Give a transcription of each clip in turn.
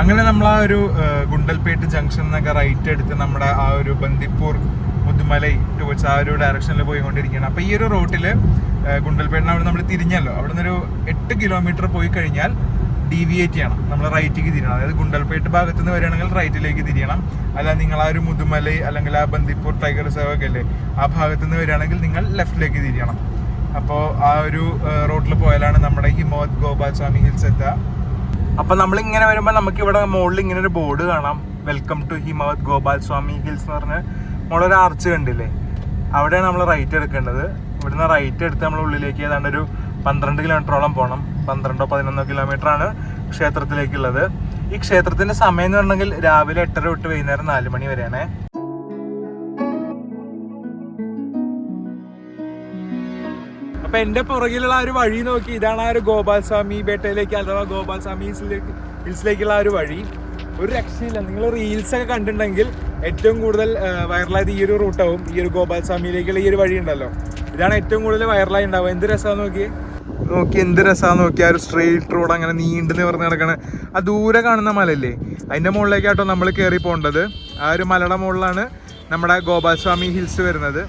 അങ്ങനെ നമ്മൾ ആ ഒരു ഗുണ്ടൽപേട്ട് ജംഗ്ഷൻ എന്നൊക്കെ റൈറ്റ് എടുത്ത് നമ്മുടെ ആ ഒരു ബന്ദിപ്പൂർ മുതുമലൈ ടുവേർഡ്സ് ആ ഒരു ഡയറക്ഷനിൽ പോയിക്കൊണ്ടിരിക്കുകയാണ്. അപ്പോൾ ഈ ഒരു റൂട്ടിൽ ഗുണ്ടൽപേട്ടിന് അവിടെ നമ്മൾ തിരിഞ്ഞല്ലോ, അവിടെ നിന്നൊരു 8 കിലോമീറ്റർ പോയി കഴിഞ്ഞാൽ ഡീവിയേറ്റ് ചെയ്യണം, നമ്മൾ റൈറ്റിലേക്ക് തിരിയണം. അതായത് ഗുണ്ടൽപേട്ട് ഭാഗത്ത് നിന്ന് വരികയാണെങ്കിൽ റൈറ്റിലേക്ക് തിരിയണം. അല്ല നിങ്ങൾ ആ ഒരു മുതുമലൈ അല്ലെങ്കിൽ ആ ബന്ദിപ്പൂർ ടൈഗർ റിസർവ് ഒക്കെ അല്ലേ, ആ ഭാഗത്ത് നിന്ന് വരികയാണെങ്കിൽ നിങ്ങൾ ലെഫ്റ്റിലേക്ക് തിരിയണം. അപ്പോൾ ആ ഒരു റോഡിൽ പോയാലാണ് നമ്മുടെ ഹിമവത് ഗോപാൽ സ്വാമി ഹിൽസ് എത്തുക. അപ്പോൾ നമ്മളിങ്ങനെ വരുമ്പോൾ നമുക്ക് ഇവിടെ മുകളിൽ ഇങ്ങനെ ഒരു ബോർഡ് കാണാം, welcome to Himavad Gopal Swamy Hills എന്ന് പറഞ്ഞ് നമ്മളൊരു ആർച്ച് കണ്ടില്ലേ, അവിടെയാണ് നമ്മൾ റൈറ്റ് എടുക്കേണ്ടത്. ഇവിടുന്ന് റൈറ്റ് എടുത്ത് നമ്മൾ ഉള്ളിലേക്ക് ഏതാണ്ട് ഒരു 12 കിലോമീറ്ററോളം പോകണം. 12-11 കിലോമീറ്റർ ആണ് ക്ഷേത്രത്തിലേക്കുള്ളത്. ഈ ക്ഷേത്രത്തിന്റെ സമയം എന്ന് പറഞ്ഞെങ്കിൽ രാവിലെ 8:30 തൊട്ട് വൈകുന്നേരം 4 മണി വരെയാണ്. അപ്പൊ എന്റെ പുറകിലുള്ള ആ ഒരു വഴി നോക്കി, ഇതാണ് ആ ഒരു ഗോപാൽ സ്വാമി ബേട്ടയിലേക്ക് അഥവാ ഗോപാൽ സ്വാമി ഹിൽസിലേക്കുള്ള ആ ഒരു വഴി. ഒരു രക്ഷയില്ല. നിങ്ങൾ റീൽസ് ഒക്കെ കണ്ടിട്ടുണ്ടെങ്കിൽ ഏറ്റവും കൂടുതൽ വൈറലായത് ഈ ഒരു റൂട്ടാവും. ഈ ഒരു ഗോപാൽ സ്വാമിയിലേക്കുള്ള ഈ ഒരു വഴി ഉണ്ടല്ലോ, ഇതാണ് ഏറ്റവും കൂടുതൽ വൈറലായി ഉണ്ടാവുക. എന്ത് രസമാണെന്ന് നോക്കി എന്ത് രസമാണെന്ന് നോക്കി. ആ ഒരു സ്ട്രെയിറ്റ് റോഡ് അങ്ങനെ നീണ്ടു നിവർന്ന് കിടക്കണ ആ ദൂരെ കാണുന്ന മലയില്ലേ, അതിൻ്റെ മുകളിലേക്കാട്ടോ നമ്മൾ കയറി പോകേണ്ടത്. ആ ഒരു മലയുടെ മുകളിലാണ് നമ്മുടെ ഗോപാൽ സ്വാമി ഹിൽസ് വരുന്നത്.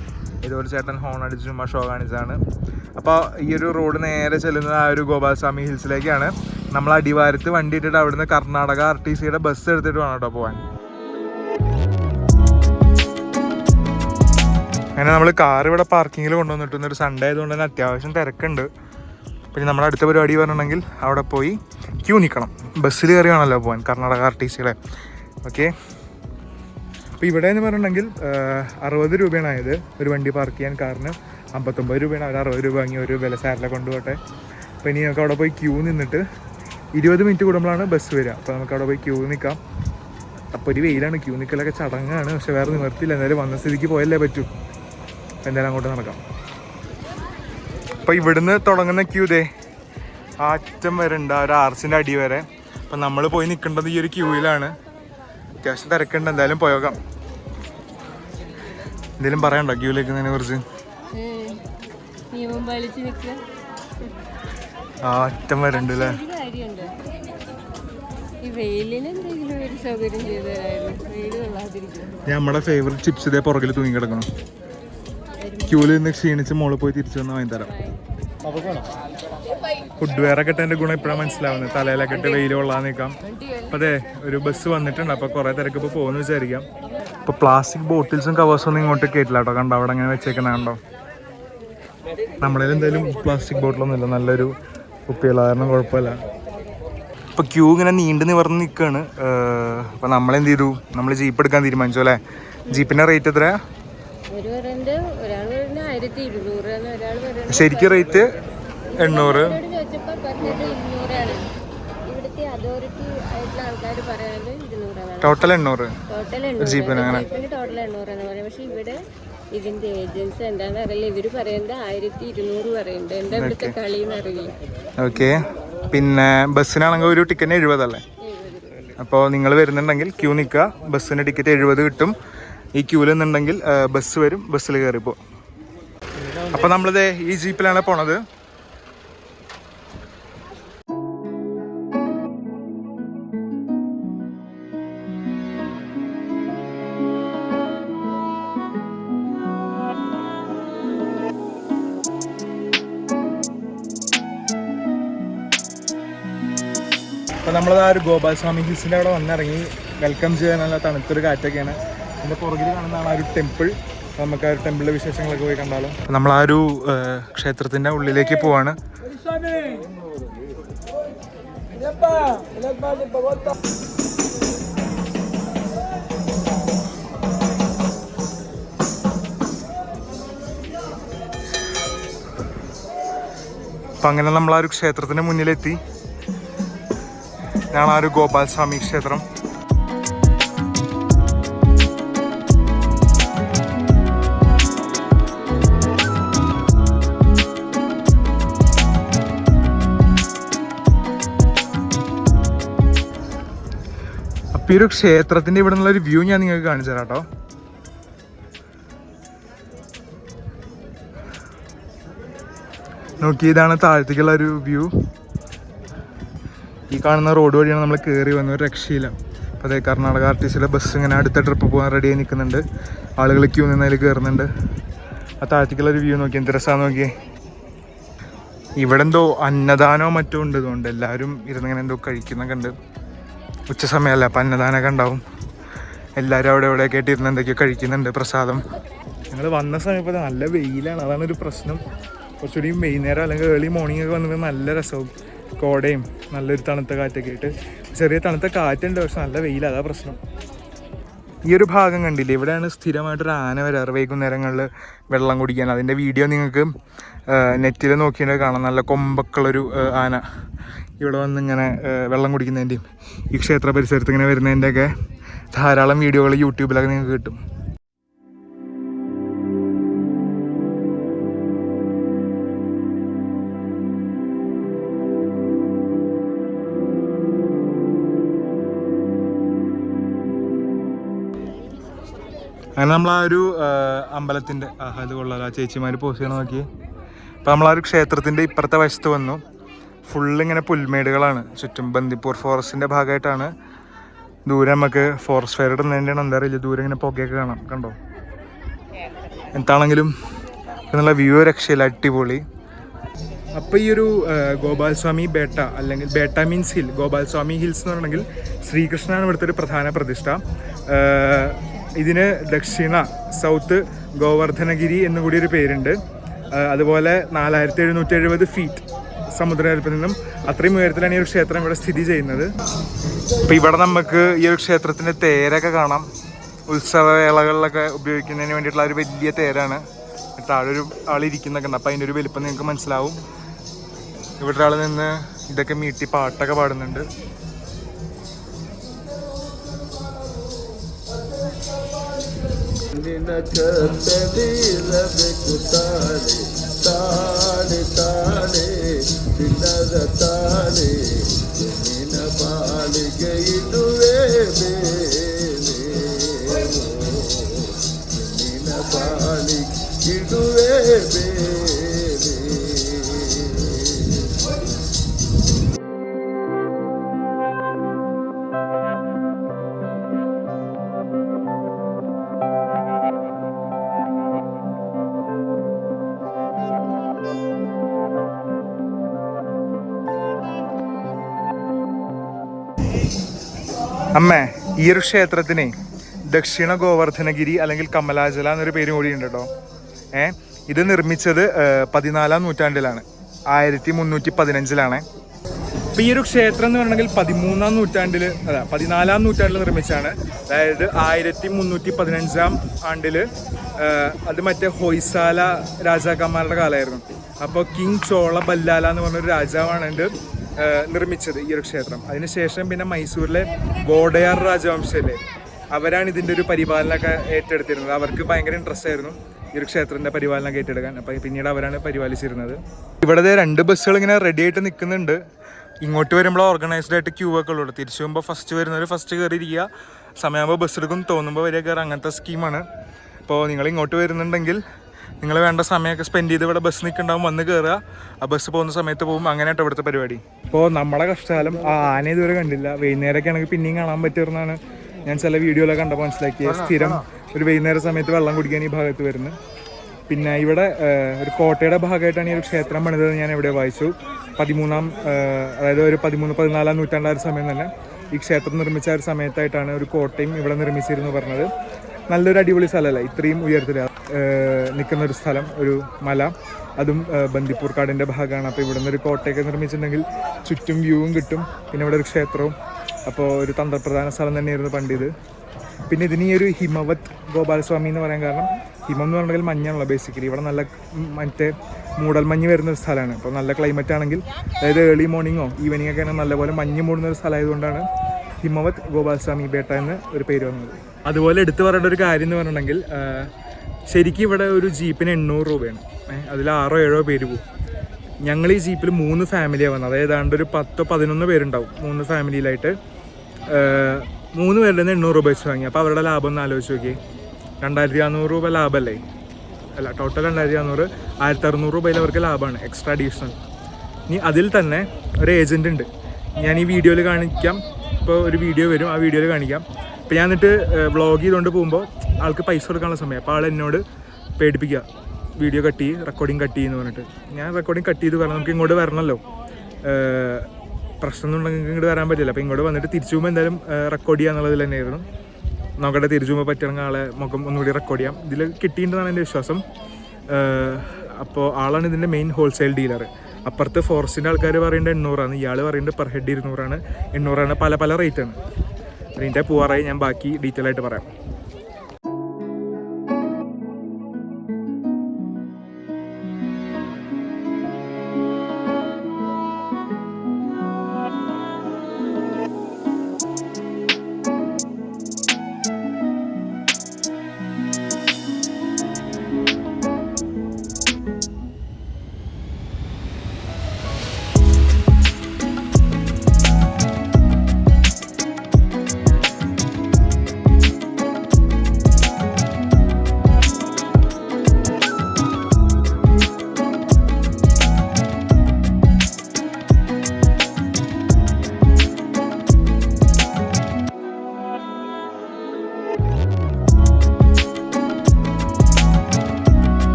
ഇതൊരു ചേട്ടൻ ഹോൺ അടിച്ചും ഷോ കാണിച്ചാണ്. അപ്പോൾ ഈ ഒരു റോഡ് നേരെ ചെല്ലുന്നത് ആ ഒരു ഗോപാൽ സ്വാമി ഹിൽസിലേക്കാണ്. നമ്മൾ അടിവാരത്ത് വണ്ടി ഇട്ടിട്ട് അവിടുന്ന് കർണാടക RTCയുടെ ബസ് എടുത്തിട്ട് വേണം കേട്ടോ പോകാൻ. അങ്ങനെ നമ്മൾ കാർ ഇവിടെ പാർക്കിങ്ങിൽ കൊണ്ടുവന്നിട്ടുണ്ട്. ഒരു സൺഡേ ആയതുകൊണ്ട് തന്നെ അത്യാവശ്യം തിരക്കുണ്ട്. പിന്നെ നമ്മുടെ അടുത്ത പരിപാടി പറഞ്ഞിട്ടുണ്ടെങ്കിൽ അവിടെ പോയി ക്യൂ നിൽക്കണം. ബസ്സിൽ കയറി വേണമല്ലോ പോകാൻ, കർണാടക RTCയുടെ. ഓക്കെ, അപ്പോൾ ഇവിടെ എന്ന് പറഞ്ഞിട്ടുണ്ടെങ്കിൽ 60 രൂപയാണ് ആയത് ഒരു വണ്ടി പാർക്ക് ചെയ്യാൻ. കാറിന് 59 രൂപയാണ്. അവർ 60 രൂപ വാങ്ങി ഒരു വിലസാരിലെ കൊണ്ടുപോട്ടെ. അപ്പോൾ ഇനി നമുക്ക് അവിടെ പോയി ക്യൂ നിന്നിട്ട് 20 മിനിറ്റ് കൂടുമ്പോഴാണ് ബസ് വരിക. അപ്പോൾ നമുക്ക് അവിടെ പോയി ക്യൂ നിൽക്കാം. അപ്പോൾ ഒരു വെയിലാണ്, ക്യൂ നിൽക്കലൊക്കെ ചടങ്ങാണ്. പക്ഷെ വേറെ നിവർത്തിയില്ല, എന്തായാലും വന്ന സ്ഥിതിക്ക് പോയല്ലേ പറ്റൂ. എന്തായാലും അങ്ങോട്ട് നടക്കാം. അപ്പോൾ ഇവിടുന്ന് തുടങ്ങുന്ന ക്യൂ ദേ ആ അറ്റം വരെ ഉണ്ട്, ആ ഒരു ആർച്ചിൻ്റെ അടി വരെ. അപ്പം നമ്മൾ പോയി നിൽക്കേണ്ടത് ഈ ഒരു ക്യൂവിലാണ്. അത്യാവശ്യം തിരക്കുണ്ട്, എന്തായാലും പോയേക്കാം. എന്തെങ്കിലും പറയണ്ടോ ക്യൂവിലേക്ക് ഇതിനെ കുറിച്ച്? ആ അറ്റം വരെ ഉണ്ട് അല്ലേ. നമ്മുടെ ഫേവറേറ്റ് ചിപ്സ് ഇതേ പുറകിൽ തൂങ്ങി കിടക്കണം. ക്യൂവിൽ നിന്ന് ക്ഷീണിച്ച് മോളിൽ പോയി തിരിച്ചു വന്ന് വാങ്ങി തരാം. ഫുഡ് വെയർ ഒക്കെ ഇട്ട് എൻ്റെ ഗുണം ഇപ്പോഴാണ് മനസ്സിലാവുന്നത്. തലയിലൊക്കെ ഇട്ട് വെയിൽ കൊള്ളാൻ നിൽക്കാം. അപ്പം അതെ ഒരു ബസ് വന്നിട്ടുണ്ട്. അപ്പോൾ കുറേ തിരക്ക് ഇപ്പോൾ പോകുമെന്ന് വിചാരിക്കാം. ഇപ്പോൾ പ്ലാസ്റ്റിക് ബോട്ടിൽസും കവേഴ്സും ഒന്നും ഇങ്ങോട്ട് കയറ്റില്ല കേട്ടോ. കണ്ടോ അവിടെ അങ്ങനെ വെച്ചേക്കണ കണ്ടോ. നമ്മളതിൽ എന്തായാലും പ്ലാസ്റ്റിക് ബോട്ടിലൊന്നും ഇല്ല, നല്ലൊരു കുപ്പിയുള്ള കാരണം കുഴപ്പമില്ല. ഇപ്പോൾ ക്യൂ ഇങ്ങനെ നീണ്ടു നിവർന്ന് നിൽക്കുകയാണ്. അപ്പോൾ നമ്മളെന്ത് ചെയ്തു, നമ്മൾ ജീപ്പ് എടുക്കാൻ തീരുമാനിച്ചു അല്ലേ. ജീപ്പിൻ്റെ റേറ്റ് എത്രയാണ്? ശരിക്കും റേറ്റ് 800. ടോട്ടൽ 800 ജീപ്പിന്. അങ്ങനെ പക്ഷെ ഇവിടെ ഇതിന്റെ ഏജൻസി എന്താണെന്ന് അറിയില്ല, ഇവര് പറയുന്നത് 1200 പറയുന്നുണ്ട്. എന്താ ഇവിടുത്തെ കളിന്ന് അറിയില്ല. ഓക്കെ, പിന്നെ ബസ്സിനാണെങ്കിൽ ഒരു ടിക്കറ്റിന് 70 അല്ലേ. അപ്പോൾ നിങ്ങൾ വരുന്നുണ്ടെങ്കിൽ ക്യൂ നിൽക്കുക, ബസ്സിന് ടിക്കറ്റ് 70 കിട്ടും. ഈ ക്യൂവിൽ നിന്നുണ്ടെങ്കിൽ ബസ് വരും, ബസ്സിൽ കയറിപ്പോ. അപ്പോൾ നമ്മളിത് ഈ ജീപ്പിലാണ് പോണത്. അപ്പോൾ നമ്മളത് ആ ഒരു ഗോപാൽ സ്വാമി ഹിൽസിൻ്റെ അവിടെ വന്നിറങ്ങി. വെൽക്കം ചെയ്യാൻ നല്ല തണുത്തൊരു കാറ്റൊക്കെയാണ്. എൻ്റെ പുറകിൽ കാണുന്നതാണ് ആ ഒരു ടെമ്പിൾ. നമുക്ക് ആ ഒരു ടെമ്പിളിലെ വിശേഷങ്ങളൊക്കെ പോയി കണ്ടാലോ. നമ്മൾ ആ ഒരു ക്ഷേത്രത്തിൻ്റെ ഉള്ളിലേക്ക് പോവാണ്. അപ്പം അങ്ങനെ നമ്മൾ ആ ഒരു ക്ഷേത്രത്തിൻ്റെ മുന്നിലെത്തി. ഇതാണ് ആ ഒരു ഗോപാൽ സ്വാമി ക്ഷേത്രം. അപ്പോൾ ഈ ഒരു ക്ഷേത്രത്തിൻ്റെ ഇവിടെ നിന്നുള്ളൊരു വ്യൂ ഞാൻ നിങ്ങൾക്ക് കാണിച്ചു തരാം കേട്ടോ. നോക്കി, ഇതാണ് താഴത്തേക്കുള്ള ഒരു വ്യൂ. ഈ കാണുന്ന റോഡ് വഴിയാണ് നമ്മൾ കയറി വന്നത്, ഒരു രക്ഷയില്ല. അപ്പോൾ അതെ കർണാടക ആർട്ടിസിലെ ബസ് ഇങ്ങനെ അടുത്ത ട്രിപ്പ് പോകാൻ റെഡി ആയി നിൽക്കുന്നുണ്ട്. ആളുകൾ ക്യൂ നിന്നതിൽ കയറുന്നുണ്ട്. ആ താഴത്തേക്കുള്ളൊരു വ്യൂ നോക്കി, എന്ത് രസമാണെന്ന് നോക്കിയേ. ഇവിടെ എന്തോ അന്നദാനമോ മറ്റോ ഉണ്ട്, ഇതുകൊണ്ട് എല്ലാവരും ഇരുന്നിങ്ങനെ എന്തോ കഴിക്കുന്നൊക്കെ ഉണ്ട്. ഉച്ച സമയമല്ല, അപ്പം അന്നദാനമൊക്കെ ഉണ്ടാവും. എല്ലാവരും അവിടെ എവിടെയൊക്കെ ആയിട്ട് ഇരുന്ന് എന്തൊക്കെയോ കഴിക്കുന്നുണ്ട്, പ്രസാദം. ഞങ്ങൾ വന്ന സമയത്ത് നല്ല വെയിലാണ്, അതാണൊരു പ്രശ്നം. കുറച്ചുകൂടി വൈകുന്നേരം അല്ലെങ്കിൽ ഏർലി മോർണിംഗ് ഒക്കെ വന്നിട്ട് നല്ല രസവും, കോടയും നല്ലൊരു തണുത്ത കാറ്റൊക്കെ ആയിട്ട്. ചെറിയ തണുത്ത കാറ്റുണ്ട്, പക്ഷെ നല്ല വെയിൽ, അതാ പ്രശ്നം. ഈ ഒരു ഭാഗം കണ്ടില്ലേ, ഇവിടെയാണ് സ്ഥിരമായിട്ടൊരു ആന വരാറ് വൈകുന്നേരങ്ങളിൽ വെള്ളം കുടിക്കാൻ. അതിൻ്റെ വീഡിയോ നിങ്ങൾക്ക് നെറ്റിൽ നോക്കിയിട്ട് കാണാം. നല്ല കൊമ്പൊക്കെയുള്ളൊരു ആന ഇവിടെ വന്ന് ഇങ്ങനെ വെള്ളം കുടിക്കുന്നതിൻ്റെയും ഈ ക്ഷേത്ര പരിസരത്ത് ഇങ്ങനെ വരുന്നതിൻ്റെയൊക്കെ ധാരാളം വീഡിയോകൾ യൂട്യൂബിലൊക്കെ നിങ്ങൾക്ക് കിട്ടും. അങ്ങനെ നമ്മൾ ആ ഒരു അമ്പലത്തിൻ്റെ അത് കൊള്ളാം, ആ ചേച്ചിമാർ പോസ്റ്റ് ചെയ്യണം നോക്കി. അപ്പോൾ നമ്മൾ ആ ഒരു ക്ഷേത്രത്തിൻ്റെ ഇപ്പുറത്തെ വശത്ത് വന്നു. ഫുള്ളിങ്ങനെ പുൽമേടുകളാണ് ചുറ്റും. ബന്ദിപ്പൂർ ഫോറസ്റ്റിൻ്റെ ഭാഗമായിട്ടാണ്. ദൂരെ നമുക്ക് ഫോറസ്റ്റ് ഫയർ ഇടുന്നതിൻ്റെയാണ് എന്താ അറിയില്ല, ദൂരെ ഇങ്ങനെ പുകയൊക്കെ കാണാം, കണ്ടോ. എന്താണെങ്കിലും എന്നുള്ള വ്യൂ രക്ഷയില്ല, അടിപൊളി. അപ്പോൾ ഈ ഒരു ഗോപാൽസ്വാമി ബേട്ട, അല്ലെങ്കിൽ Beta means hill, Gopalswamy hills എന്ന് പറഞ്ഞെങ്കിൽ ശ്രീകൃഷ്ണനാണ് ഇവിടുത്തെ ഒരു പ്രധാന പ്രതിഷ്ഠ. ഇതിന് ദക്ഷിണ സൗത്ത് ഗോവർദ്ധനഗിരി എന്നുകൂടി ഒരു പേരുണ്ട്. അതുപോലെ 4770 ഫീറ്റ് സമുദ്രനിരപ്പിൽ നിന്നും അത്രയും ഉയരത്തിലാണ് ഈ ഒരു ക്ഷേത്രം ഇവിടെ സ്ഥിതി ചെയ്യുന്നത്. അപ്പോൾ ഇവിടെ നമുക്ക് ഈ ഒരു ക്ഷേത്രത്തിൻ്റെ തേരൊക്കെ കാണാം. ഉത്സവവേളകളിലൊക്കെ ഉപയോഗിക്കുന്നതിന് വേണ്ടിയിട്ടുള്ള ഒരു വലിയ തേരാണ്. താഴെ ഒരു ആളിരിക്കുന്നൊക്കെ ഉണ്ട്, അപ്പോൾ അതിൻ്റെ ഒരു വലിപ്പം നിങ്ങൾക്ക് മനസ്സിലാവും. ഇവിടെ ഒരാൾ നിന്ന് ഇതൊക്കെ മീട്ടി പാട്ടൊക്കെ പാടുന്നുണ്ട്. ತಾಳೆ ತಾಳೆ ಚಿನ್ನದ ತಾಳೆ ನಿನ್ನ ಬಾಳಿಗೆ ಇದುವೇ ಬೇರೆ, ನಿನ್ನ ಬಾಳಿಗೆ ಇದುವೇ ಬೇರೆ. അമ്മേ, ഈ ഒരു ക്ഷേത്രത്തിന് ദക്ഷിണ ഗോവർദ്ധനഗിരി അല്ലെങ്കിൽ കമലാചല എന്നൊരു പേരും കൂടി ഉണ്ട് കേട്ടോ. ഇത് നിർമ്മിച്ചത് 14-ാം നൂറ്റാണ്ടിലാണ്, 1315-ലാണ്. ഇപ്പം ഈ ഒരു ക്ഷേത്രം എന്ന് പറഞ്ഞെങ്കിൽ 13-ാം നൂറ്റാണ്ടിൽ, 14-ാം നൂറ്റാണ്ടിൽ നിർമ്മിച്ചാണ്. അതായത് 1315-ാം ആണ്ടിൽ. അത് മറ്റേ ഹൊയ്സാല രാജാക്കന്മാരുടെ കാലമായിരുന്നു. അപ്പോൾ കിങ് ചോള ബല്ലാല എന്ന് പറഞ്ഞൊരു രാജാവാണ് ഇത് നിർമ്മിച്ചത് ഈ ഒരു ക്ഷേത്രം. അതിനുശേഷം പിന്നെ മൈസൂരിലെ വോഡയാർ രാജവംശയിലെ അവരാണ് ഇതിൻ്റെ ഒരു പരിപാലനമൊക്കെ ഏറ്റെടുത്തിരുന്നത്. അവർക്ക് ഭയങ്കര ഇൻട്രസ്റ്റ് ആയിരുന്നു ഈ ഒരു ക്ഷേത്രത്തിൻ്റെ പരിപാലനമൊക്കെ ഏറ്റെടുക്കാൻ. അപ്പോൾ പിന്നീട് അവരാണ് പരിപാലിച്ചിരുന്നത്. ഇവിടെ 2 ബസ്സുകൾ ഇങ്ങനെ റെഡി ആയിട്ട് നിൽക്കുന്നുണ്ട്. ഇങ്ങോട്ട് വരുമ്പോൾ ഓർഗനൈസ്ഡ് ആയിട്ട് ക്യൂ ഒക്കെ ഉള്ളൂ. തിരിച്ചു പോകുമ്പോൾ ഫസ്റ്റ് വരുന്നവർ ഫസ്റ്റ് കയറിയിരിക്കുക, സമയമാകുമ്പോൾ ബസ് എടുക്കും, തോന്നുമ്പോൾ വരെ കയറുക, അങ്ങനത്തെ സ്കീമാണ്. അപ്പോൾ നിങ്ങൾ ഇങ്ങോട്ട് വരുന്നുണ്ടെങ്കിൽ നിങ്ങൾ വേണ്ട സമയമൊക്കെ സ്പെൻഡ് ചെയ്ത് ഇവിടെ ബസ് നിൽക്കുന്നുണ്ടാവും, വന്ന് കയറുക, ആ ബസ് പോകുന്ന സമയത്ത് പോകും. അങ്ങനെയായിട്ട് ഇവിടുത്തെ പരിപാടി. ഇപ്പോൾ നമ്മുടെ കഷ്ടകാലം ആ ആന ഇതുവരെ കണ്ടില്ല. വൈകുന്നേരമൊക്കെ ആണെങ്കിൽ പിന്നെയും കാണാൻ പറ്റുമെന്നാണ് ഞാൻ ചില വീഡിയോയിലൊക്കെ കണ്ടപ്പോൾ മനസ്സിലാക്കിയത്. സ്ഥിരം ഒരു വൈകുന്നേര സമയത്ത് വെള്ളം കുടിക്കാൻ ഈ ഭാഗത്ത് വരുന്നത്. പിന്നെ ഇവിടെ ഒരു കോട്ടയുടെ ഭാഗമായിട്ടാണ് ഈ ഒരു ക്ഷേത്രം പണിതത്. ഞാൻ എവിടെ വായിച്ചു 13-ാം അതായത് ഒരു 13-14-ാം നൂറ്റാണ്ടായ സമയം തന്നെ ഈ ക്ഷേത്രം നിർമ്മിച്ച ഒരു സമയത്തായിട്ടാണ് ഒരു കോട്ടയും ഇവിടെ നിർമ്മിച്ചിരുന്നു പറഞ്ഞത്. നല്ലൊരു അടിപൊളി സ്ഥലമല്ല, ഇത്രയും ഉയരത്തിൽ നിൽക്കുന്നൊരു സ്ഥലം, ഒരു മല, അതും ബന്ദിപ്പൂർ കാടിൻ്റെ ഭാഗമാണ്. അപ്പോൾ ഇവിടെ നിന്നൊരു കോട്ടയൊക്കെ നിർമ്മിച്ചിട്ടുണ്ടെങ്കിൽ ചുറ്റും വ്യൂവും കിട്ടും. പിന്നെ ഇവിടെ ഒരു ക്ഷേത്രവും. അപ്പോൾ ഒരു തന്ത്രപ്രധാന സ്ഥലം തന്നെയായിരുന്നു പണ്ട് ഇത്. പിന്നെ ഇതിന് ഈ ഒരു ഹിമവത് ഗോപാലസ്വാമി എന്ന് പറയാൻ കാരണം ഹിമം എന്ന് പറഞ്ഞാൽ മഞ്ഞാണല്ലോ ബേസിക്കലി. ഇവിടെ നല്ല മറ്റേ മൂടൽമഞ്ഞ് വരുന്നൊരു സ്ഥലമാണ്. അപ്പോൾ നല്ല ക്ലൈമറ്റ് ആണെങ്കിൽ, അതായത് ഏർലി മോർണിംഗോ ഈവനിങ് ഒക്കെ ആണെങ്കിൽ നല്ലപോലെ മഞ്ഞ് മൂടുന്നൊരു സ്ഥലമായതുകൊണ്ടാണ് ഹിമവത് ഗോപാൽസ്വാമി ബേട്ട എന്ന് ഒരു പേര് വന്നത്. അതുപോലെ എടുത്തു പറയേണ്ട ഒരു കാര്യം എന്ന് പറഞ്ഞിട്ടുണ്ടെങ്കിൽ, ശരിക്കും ഇവിടെ ഒരു ജീപ്പിന് 800 രൂപയാണ്. അതിൽ 6-7 പേര് പോകും. ഞങ്ങൾ ഈ ജീപ്പിൽ 3 ഫാമിലിയാണ് വന്നത്. അതായത് ഏതാണ്ട് ഒരു 10-11 പേരുണ്ടാവും 3 ഫാമിലിയിലായിട്ട്. 3 പേരുടെ 800 രൂപ വെച്ച് വാങ്ങി. അപ്പോൾ അവരുടെ ലാഭം ഒന്ന് ആലോചിച്ച് നോക്കി. 2400 രൂപ ലാഭമല്ലേ? അല്ല, ടോട്ടൽ 2400, 1600 രൂപയിൽ അവർക്ക് ലാഭമാണ്, എക്സ്ട്രാ അഡീഷണൽ. ഇനി അതിൽ തന്നെ ഒരു ഏജൻറ് ഉണ്ട്. ഞാൻ ഈ വീഡിയോയിൽ കാണിക്കാം. ഇപ്പോൾ ഒരു വീഡിയോ വരും, ആ വീഡിയോയിൽ കാണിക്കാം. അപ്പോൾ ഞാൻ എന്നിട്ട് വ്ളോഗ് ചെയ്തുകൊണ്ട് പോകുമ്പോൾ ആൾക്ക് പൈസ കൊടുക്കാനുള്ള സമയം. അപ്പോൾ ആൾ എന്നോട് പേടിപ്പിക്കുക, വീഡിയോ കട്ട് ചെയ്യും, റെക്കോർഡിങ് കട്ട് ചെയ്യുമെന്ന് പറഞ്ഞിട്ട്. ഞാൻ റെക്കോർഡിങ് കട്ട് ചെയ്ത് പറഞ്ഞു നമുക്ക് ഇങ്ങോട്ട് വരണമല്ലോ, പ്രശ്നമൊന്നും ഉണ്ടെങ്കിൽ ഇങ്ങോട്ട് വരാൻ പറ്റില്ല. അപ്പോൾ ഇങ്ങോട്ട് വന്നിട്ട് തിരിച്ചു പോകുമ്പോൾ എന്തായാലും റെക്കോർഡ് ചെയ്യുക എന്നുള്ളതിൽ തന്നെയായിരുന്നു. നോക്കട്ടെ തിരിച്ചു പോകുമ്പോൾ പറ്റുന്ന ആളെ മുഖം ഒന്നുകൂടി റെക്കോർഡ് ചെയ്യാം. ഇതിൽ കിട്ടിയിട്ടുണ്ടെന്നാണ് എൻ്റെ വിശ്വാസം. അപ്പോൾ ആളാണ് ഇതിൻ്റെ മെയിൻ ഹോൾസെയിൽ ഡീലർ. അപ്പുറത്ത് ഫോറസ്റ്റിൻ്റെ ആൾക്കാർ പറയുന്നത് 800 ഇയാൾ പറയുന്നത് പെർ ഹെഡ് 200 പല പല റേറ്റാണ്. അതിൻ്റെ പോവാറായി, ഞാൻ ബാക്കി ഡീറ്റെയിൽ ആയിട്ട് പറയാം.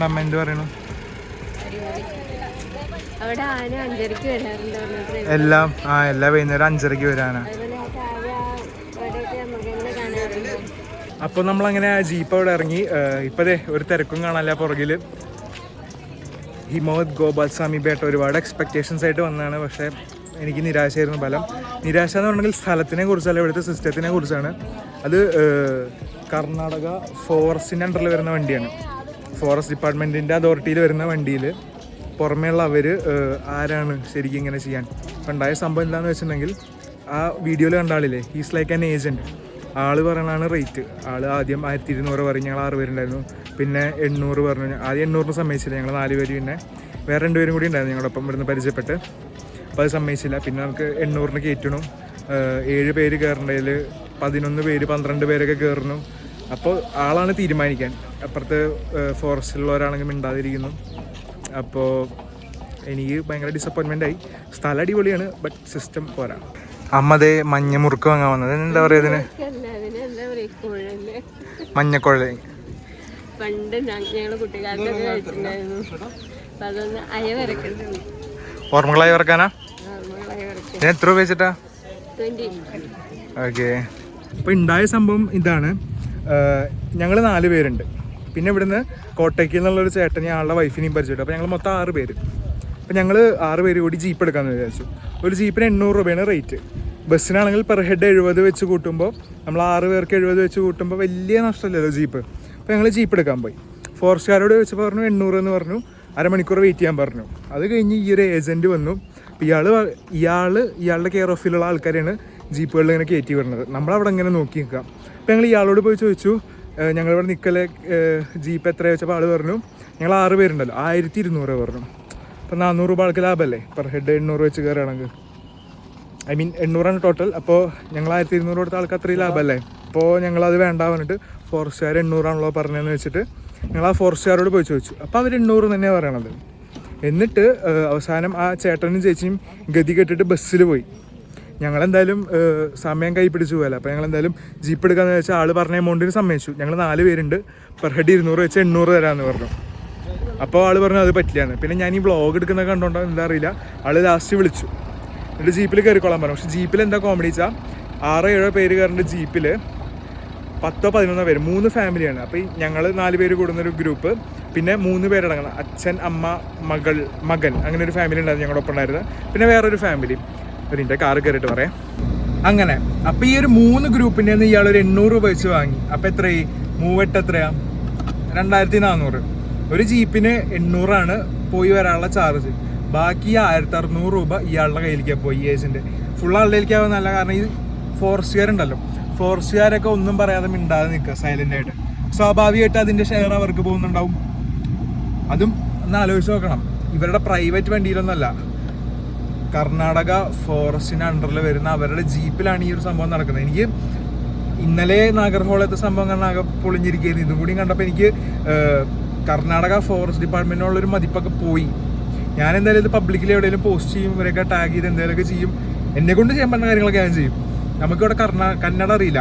അമ്മ എന്ത് പറയണു? അവിടെ ആന 5:30 വരാറുണ്ട്. എല്ലാം എല്ലാ വൈകുന്നേരം 5:30 വരാനാ. അപ്പോൾ നമ്മളങ്ങനെ ജീപ്പ് അവിടെ ഇറങ്ങി. ഇപ്പതേ ഒരു തിരക്കും കാണാനില്ല പുറകിൽ. ഹിമവത് ഗോപാൽസ്വാമി ബേട്ട ഒരുപാട് എക്സ്പെക്റ്റേഷൻസ് ആയിട്ട് വന്നതാണ്. പക്ഷേ എനിക്ക് നിരാശയായിരുന്നു ഫലം. നിരാശ എന്ന് പറഞ്ഞെങ്കിൽ സ്ഥലത്തിനെ കുറിച്ചല്ല, ഇവിടുത്തെ സിസ്റ്റത്തിനെ കുറിച്ചാണ്. അത് കർണാടക ഫോറസ്റ്റിൻ്റെ അണ്ടറിൽ വരുന്ന വണ്ടിയാണ്. ഫോറസ്റ്റ് ഡിപ്പാർട്ട്മെൻറ്റിൻ്റെ അതോറിറ്റിയിൽ വരുന്ന വണ്ടിയിൽ പുറമേയുള്ള അവർ ആരാണ് ശരിക്കും ഇങ്ങനെ ചെയ്യാൻ. അപ്പം ഉണ്ടായ സംഭവം എന്താണെന്ന് വെച്ചിട്ടുണ്ടെങ്കിൽ, ആ വീഡിയോയിൽ കണ്ട ആളില്ലേ, ഹീസ് ലൈക്ക് ആൻ ഏജൻറ്റ്. ആൾ പറയണതാണ് റേറ്റ്. ആൾ ആദ്യം 1200 പറയും. ഞങ്ങൾ 6 പേരുണ്ടായിരുന്നു. പിന്നെ 800 പറഞ്ഞു. ആദ്യം 800 സമ്മതിച്ചില്ല. ഞങ്ങൾ 4 പേര്, പിന്നെ വേറെ 2 പേരും കൂടി ഉണ്ടായിരുന്നു ഞങ്ങളൊപ്പം ഇവിടുന്ന് പരിചയപ്പെട്ട്. അപ്പോൾ അത് സമ്മതിച്ചില്ല. പിന്നെ നമുക്ക് 800 കയറ്റണം. 7 പേര് കയറേണ്ടതിൽ 11 പേര് 12 പേരൊക്കെ കയറുന്നു. അപ്പോൾ ആളാണ് തീരുമാനിക്കാൻ. അപ്പുറത്ത് ഫോറസ്റ്റിലുള്ളവരാണെങ്കിൽ മിണ്ടാതിരിക്കുന്നു. അപ്പോൾ എനിക്ക് ഭയങ്കര ഡിസപ്പോയിൻമെൻ്റ് ആയി. സ്ഥലം അടിപൊളിയാണ്, ബട്ട് സിസ്റ്റം പോരാ. അമ്മതേ മഞ്ഞ മുറുക്ക് വാങ്ങാൻ വന്നത്. എന്താ പറയുക ഇതിന്? മഞ്ഞക്കുഴൽ. പണ്ട് ഞങ്ങൾ കുട്ടിക്കാലത്തൊക്കെ കഴിച്ചിട്ടുണ്ടായിരുന്നു. അപ്പം അതൊന്ന് അയവരക്കുന്നുണ്ട്. ഓർമ്മകളായി വറക്കാനാ? ഞാൻ എത്ര രൂപ വെച്ചിട്ടാ? 20. ഓക്കെ. അപ്പോൾ ഉണ്ടായ സംഭവം ഇതാണ്. ഞങ്ങൾ 4 പേരുണ്ട്. പിന്നെ ഇവിടുന്ന് കോട്ടയ്ക്കിൽ നിന്നുള്ളൊരു ചേട്ടനെ ആളുടെ വൈഫിനെയും പരിചയപ്പെട്ടു. അപ്പോൾ ഞങ്ങൾ മൊത്തം 6 പേര്. അപ്പോൾ ഞങ്ങൾ 6 പേര് കൂടി ജീപ്പ് എടുക്കാമെന്ന് വിചാരിച്ചു. ഒരു ജീപ്പിന് 800 രൂപയാണ് റേറ്റ്. ബസ്സിനാണെങ്കിൽ പെർ ഹെഡ് 70 വെച്ച് കൂട്ടുമ്പോൾ, നമ്മൾ 6 പേർക്ക് 70 വെച്ച് കൂട്ടുമ്പോൾ വലിയ നഷ്ടമില്ലല്ലോ ജീപ്പ്. അപ്പോൾ ഞങ്ങൾ ജീപ്പ് എടുക്കാൻ പോയി. ഫോറസ്റ്റുകാരോട് വെച്ച് പറഞ്ഞു 800 എന്ന് പറഞ്ഞു. അരമണിക്കൂർ വെയിറ്റ് ചെയ്യാൻ പറഞ്ഞു. അത് കഴിഞ്ഞ് ഈ ഒരു ഏജൻറ്റ് വന്നു. അപ്പോൾ ഇയാളുടെ കെയർ ഓഫിലുള്ള ആൾക്കാരെയാണ് ജീപ്പുകളിൽ ഇങ്ങനെ കയറ്റി വരുന്നത്. നമ്മളവിടെ ഇങ്ങനെ നോക്കി നിൽക്കാം. അപ്പോൾ ഞങ്ങൾ ഇയാളോട് പോയി ചോദിച്ചു, ഞങ്ങളിവിടെ നിൽക്കലെ ജീപ്പ് എത്ര വെച്ചപ്പോൾ ആൾ പറഞ്ഞു ഞങ്ങൾ 6 പേരുണ്ടല്ലോ 1200 പറഞ്ഞു. അപ്പോൾ 400 രൂപ ആൾക്ക് ലാഭമല്ലേ പെർ ഹെഡ് 800 വെച്ച് കയറുകയാണെങ്കിൽ. I mean 800 total. അപ്പോൾ ഞങ്ങൾ 1200 കൊടുത്ത ആൾക്ക് അത്രയും ലാഭമല്ലേ. അപ്പോൾ ഞങ്ങളത് വേണ്ട പറഞ്ഞിട്ട് ഫോറസ്റ്റുകാർ 800 പറഞ്ഞതെന്ന് വെച്ചിട്ട് ഞങ്ങൾ ആ ഫോറസ്റ്റുകാരോട് പോയി ചോദിച്ചു. അപ്പോൾ അവർ 800 തന്നെയാണ് പറയണത്. എന്നിട്ട് അവസാനം ആ ചേട്ടനും ചേച്ചിയും ഗതി കെട്ടിട്ട് ബസ്സിൽ പോയി. ഞങ്ങളെന്തായാലും സമയം കൈ പിടിച്ചു പോയല്ലോ. അപ്പോൾ ഞങ്ങളെന്തായാലും ജീപ്പ് എടുക്കാമെന്ന് വെച്ചാൽ ആൾ പറഞ്ഞ എമൗണ്ടിന് സമ്മതിച്ചു. ഞങ്ങൾ 4 പേരുണ്ട്, പെർ ഹെഡ് 200 വെച്ച് 800 തരാമെന്ന് പറഞ്ഞു. അപ്പോൾ ആൾ പറഞ്ഞു അത് പറ്റില്ലാന്ന്. പിന്നെ ഞാൻ ഈ വ്ളോഗ് എടുക്കുന്നത് കണ്ടോണ്ടോ എന്താ അറിയില്ല, ആൾ ലാസ്റ്റ് വിളിച്ചു. എന്നിട്ട് ജീപ്പിൽ കയറിക്കോളാൻ പറഞ്ഞു. പക്ഷേ ജീപ്പിൽ എന്താ കോമഡി വെച്ചാൽ 6-7 പേര് കയറേണ്ട ജീപ്പിൽ 10-11 പേര്, 3 ഫാമിലിയാണ്. അപ്പോൾ ഈ ഞങ്ങൾ 4 പേര് കൂടുന്നൊരു ഗ്രൂപ്പ്, പിന്നെ 3 പേരടങ്ങണം. അച്ഛൻ, അമ്മ, മകൻ, അങ്ങനെ ഒരു ഫാമിലി ഉണ്ടായിരുന്നു ഞങ്ങളുടെ ഒപ്പം ഉണ്ടായിരുന്നത്. പിന്നെ വേറൊരു ഫാമിലി. ഇതിൻ്റെ കാറ് കയറിയിട്ട് പറയാം. അങ്ങനെ അപ്പോൾ ഈ ഒരു 3 ഗ്രൂപ്പിൻ്റെ നിന്ന് ഇയാളൊരു 800 രൂപ വെച്ച് വാങ്ങി. അപ്പോൾ എത്രയായി? 3 എത്രയാ? 2400. ഒരു ജീപ്പിന് 800 പോയി വരാനുള്ള ചാർജ്. ബാക്കി 1600 രൂപ ഇയാളുടെ കയ്യിലേക്കാണ് പോയി. ഈ ഏജൻറ്റ് ഫുൾ ആളുടെ കയ്യിലേക്കാവുന്നല്ല. കാരണം ഈ ഫോറസ്റ്റുകാരുണ്ടല്ലോ, ഫോറസ്റ്റുകാരൊക്കെ ഒന്നും പറയാതെ മിണ്ടാതെ നിൽക്കുക സൈലൻ്റായിട്ട്. സ്വാഭാവികമായിട്ട് അതിൻ്റെ ഷെയർ അവർക്ക് പോകുന്നുണ്ടാവും. അതും ഒന്ന് ആലോചിച്ച് നോക്കണം. ഇവരുടെ പ്രൈവറ്റ് വണ്ടിയിലൊന്നുമല്ല, കർണാടക ഫോറസ്റ്റിൻ്റെ അണ്ടറിൽ വരുന്ന അവരുടെ ജീപ്പിലാണ് ഈ ഒരു സംഭവം നടക്കുന്നത്. എനിക്ക് ഇന്നലെ നാഗർഹോളത്തെ സംഭവം കാരണം ആകെ പൊളിഞ്ഞിരിക്കുകയായിരുന്നു. ഇതും കൂടി കണ്ടപ്പോൾ എനിക്ക് കർണാടക ഫോറസ്റ്റ് ഡിപ്പാർട്ട്മെന്റിനുള്ളൊരു മതിപ്പൊക്കെ പോയി. ഞാൻ എന്തായാലും ഇത് പബ്ലിക്കിൽ എവിടെയെങ്കിലും പോസ്റ്റ് ചെയ്യും, ഇവരൊക്കെ ടാഗ് ചെയ്ത് എന്തെങ്കിലുമൊക്കെ ചെയ്യും. എന്നെ കൊണ്ട് ചെയ്യാൻ പറ്റുന്ന കാര്യങ്ങളൊക്കെ ഞാൻ ചെയ്യും. നമുക്കിവിടെ കന്നഡ അറിയില്ല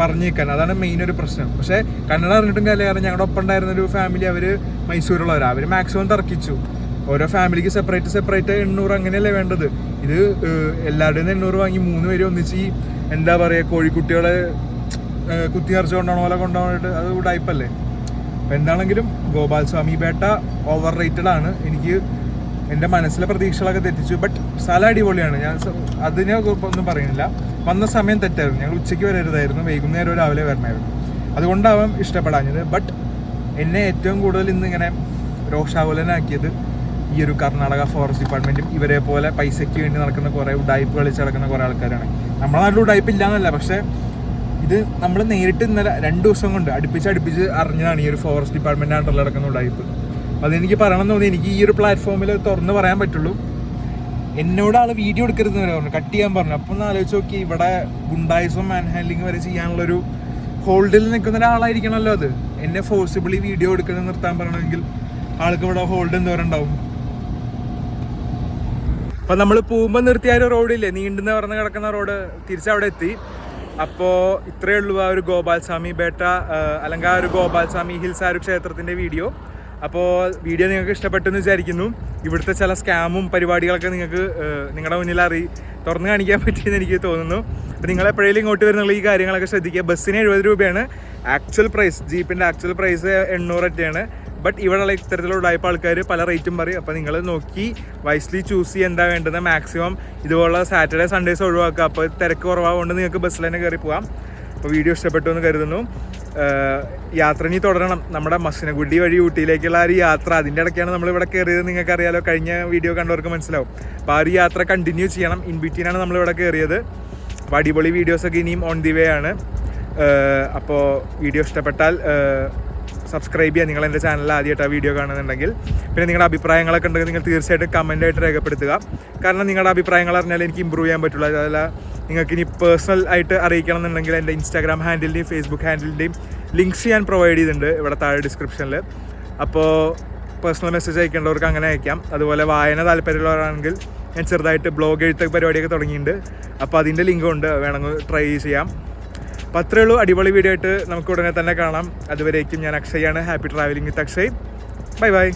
പറഞ്ഞേക്കാൻ, അതാണ് മെയിൻ ഒരു പ്രശ്നം. പക്ഷേ കന്നഡ അറിഞ്ഞിട്ടും കാര്യമില്ല. കാരണം ഞങ്ങളുടെ ഒപ്പം ഉണ്ടായിരുന്നൊരു ഫാമിലി, അവർ മൈസൂരുള്ളവരാണ്. അവർ മാക്സിമം തർക്കിച്ചു. ഓരോ ഫാമിലിക്ക് സെപ്പറേറ്റ് 800 അങ്ങനെയല്ലേ വേണ്ടത്. ഇത് എല്ലാവരുടെയും 800 വാങ്ങി 3 പേര് ഒന്നിച്ച് എന്താ പറയുക, കോഴിക്കുട്ടികളെ കുത്തി നിറച്ച് കൊണ്ടുപോകണ പോലെ കൊണ്ടുപോകാനായിട്ട് അത് ഉടായ്പല്ലേ. അപ്പം എന്താണെങ്കിലും ഗോപാൽ സ്വാമി ബേട്ട ഓവർ റേറ്റഡ് ആണ്. എനിക്ക് എൻ്റെ മനസ്സിലെ പ്രതീക്ഷകളൊക്കെ തെറ്റിച്ചു. ബട്ട് സ്ഥലം അടിപൊളിയാണ്. ഞാൻ അതിനെ ഒന്നും പറയുന്നില്ല. വന്ന സമയം തെറ്റായിരുന്നു. ഞങ്ങൾ ഉച്ചയ്ക്ക് വരരുതായിരുന്നു, വൈകുന്നേരം രാവിലെ വരണമായിരുന്നു. അതുകൊണ്ടാവാം ഇഷ്ടപ്പെടാഞ്ഞത്. ബട്ട് എന്നെ ഏറ്റവും കൂടുതൽ ഇന്ന് ഇങ്ങനെ രോഷാകുലനാക്കിയത് ഈ ഒരു കർണാടക ഫോറസ്റ്റ് ഡിപ്പാർട്ട്മെൻറ്റും ഇവരെ പോലെ പൈസയ്ക്ക് വേണ്ടി നടക്കുന്ന കുറേ ഉടായ്പ് കളിച്ച് നടക്കുന്ന കുറേ ആൾക്കാരാണ്. നമ്മുടെ നാട്ടിൽ ഉടായ്പ ഇല്ലാന്നല്ല, പക്ഷേ ഇത് നമ്മൾ നേരിട്ട് ഇന്നലെ 2 ദിവസം കൊണ്ട് അടുപ്പിച്ച് അറിഞ്ഞതാണ് ഈ ഒരു ഫോറസ്റ്റ് ഡിപ്പാർട്ട്മെൻറ്റ് ആയിട്ടുള്ള നടക്കുന്ന ഉടായ്പ്. അതെനിക്ക് പറയണമെന്ന് തോന്നി. എനിക്ക് ഈ ഒരു പ്ലാറ്റ്ഫോമിൽ തുറന്ന് പറയാൻ പറ്റുള്ളൂ. എന്നോട് ആൾ വീഡിയോ എടുക്കരുതെന്ന് വരെ പറഞ്ഞു, കട്ട് ചെയ്യാൻ പറഞ്ഞു. അപ്പോൾ ഒന്ന് ആലോചിച്ച് നോക്കി, ഇവിടെ ഗുണ്ടായിസും മാൻ ഹാൻഡ്ലിങ് വരെ ചെയ്യാനുള്ളൊരു ഹോൾഡിൽ നിൽക്കുന്ന ഒരാളായിരിക്കണമല്ലോ അത്. എന്നെ ഫോഴ്സിബിളി വീഡിയോ എടുക്കുന്നത് നിർത്താൻ പറയണമെങ്കിൽ ആൾക്ക് ഇവിടെ ഹോൾഡ് എന്തോരം ഉണ്ടാവും. അപ്പം നമ്മൾ പോകുമ്പോൾ നിർത്തിയ ഒരു റോഡില്ലേ, നീണ്ടെന്ന് പറഞ്ഞ് കിടക്കുന്ന റോഡ്, തിരിച്ചവിടെ എത്തി. അപ്പോൾ ഇത്രയേ ഉള്ളൂ ആ ഒരു ഗോപാൽ സ്വാമി ബേട്ട അല്ലെങ്കിൽ ആ ഒരു ഗോപാൽ സ്വാമി ഹിൽസ് ആ ഒരു ക്ഷേത്രത്തിൻ്റെ വീഡിയോ. അപ്പോൾ വീഡിയോ നിങ്ങൾക്ക് ഇഷ്ടപ്പെട്ടെന്ന് വിചാരിക്കുന്നു. ഇവിടുത്തെ ചില സ്കാമും പരിപാടികളൊക്കെ നിങ്ങൾക്ക് നിങ്ങളുടെ മുന്നിൽ തുറന്ന് കാണിക്കാൻ പറ്റിയെന്ന് എനിക്ക് തോന്നുന്നു. അപ്പോൾ നിങ്ങൾ എപ്പോഴേലും ഇങ്ങോട്ട് വരുന്നുള്ള ഈ കാര്യങ്ങളൊക്കെ ശ്രദ്ധിക്കുക. ബസ്സിന് 70 രൂപയാണ് ആക്ച്വൽ പ്രൈസ്, ജീപ്പിൻ്റെ ആക്ച്വൽ പ്രൈസ് 800 ഒറ്റയാണ്. ബട്ട് ഇവിടെയുള്ള ഇത്തരത്തിലുള്ള ഉടായ്പ ആൾക്കാർ പല റേറ്റും പറയും. അപ്പോൾ നിങ്ങൾ നോക്കി വൈസ്ലി ചൂസ് ചെയ്യുക എന്താ വേണ്ടത്. മാക്സിമം ഇതുപോലുള്ള സാറ്റർഡേ സൺഡേസ് ഒഴിവാക്കുക. അപ്പോൾ തിരക്ക് കുറവാകൊണ്ട് നിങ്ങൾക്ക് ബസ്സിൽ തന്നെ കയറി പോകാം. അപ്പോൾ വീഡിയോ ഇഷ്ടപ്പെട്ടു എന്ന് കരുതുന്നു. യാത്ര ഇനി തുടരണം. നമ്മുടെ മസനഗുഡി വഴി ഊട്ടിയിലേക്കുള്ള ആ ഒരു യാത്ര, അതിൻ്റെ ഇടയ്ക്കാണ് നമ്മളിവിടെ കയറിയത്. നിങ്ങൾക്കറിയാലോ, കഴിഞ്ഞ വീഡിയോ കണ്ടവർക്ക് മനസ്സിലാവും. അപ്പോൾ ആ ഒരു യാത്ര കണ്ടിന്യൂ ചെയ്യണം. ഇൻ ബിറ്റ്വീനാണ് നമ്മളിവിടെ കയറിയത്. അപ്പോൾ അടിപൊളി വീഡിയോസൊക്കെ ഇനിയും ഓൺ ദി വേ ആണ്. അപ്പോൾ വീഡിയോ ഇഷ്ടപ്പെട്ടാൽ സബ്സ്ക്രൈബ് ചെയ്യുക. നിങ്ങൾ എൻ്റെ ചാനൽ ആദ്യമായിട്ട് ആ വീഡിയോ കാണുന്നുണ്ടെങ്കിൽ. പിന്നെ നിങ്ങളുടെ അഭിപ്രായങ്ങളൊക്കെ ഉണ്ടെങ്കിൽ നിങ്ങൾ തീർച്ചയായിട്ടും കമൻറ്റായിട്ട് രേഖപ്പെടുത്തുക. കാരണം നിങ്ങളുടെ അഭിപ്രായങ്ങൾ അറിഞ്ഞാൽ എനിക്ക് ഇമ്പ്രൂവ് ചെയ്യാൻ പറ്റുള്ളൂ. അതല്ല നിങ്ങൾക്ക് ഇനി പേഴ്സണൽ ആയിട്ട് അറിയിക്കണം എന്നുണ്ടെങ്കിൽ എൻ്റെ ഇൻസ്റ്റാഗ്രാം ഹാൻഡിലിൻ്റെയും ഫേസ്ബുക്ക് ഹാൻഡിലിൻ്റെയും ലിങ്ക്സ് ഞാൻ പ്രൊവൈഡ് ചെയ്തിട്ടുണ്ട് ഇവിടെ താഴെ ഡിസ്ക്രിപ്ഷനിൽ. അപ്പോൾ പേഴ്സണൽ മെസ്സേജ് അയക്കേണ്ടവർക്ക് അങ്ങനെ അയക്കാം. അതുപോലെ വായന താല്പര്യമുള്ളവരാണെങ്കിൽ ഞാൻ ചെറുതായിട്ട് ബ്ലോഗ് എഴുത്ത പരിപാടിയൊക്കെ തുടങ്ങിയിട്ടുണ്ട്. അപ്പോൾ അതിൻ്റെ ലിങ്കും ഉണ്ട്, വേണമെങ്കിൽ ട്രൈ ചെയ്യാം. അപ്പോൾ അത്രയേ ഉള്ളൂ. അടിപൊളി വീഡിയോ ആയിട്ട് നമുക്ക് ഉടനെ തന്നെ കാണാം. അതുവരേക്കും ഞാൻ അക്ഷയാണ്. Happy travelling with Akshay. Bye by.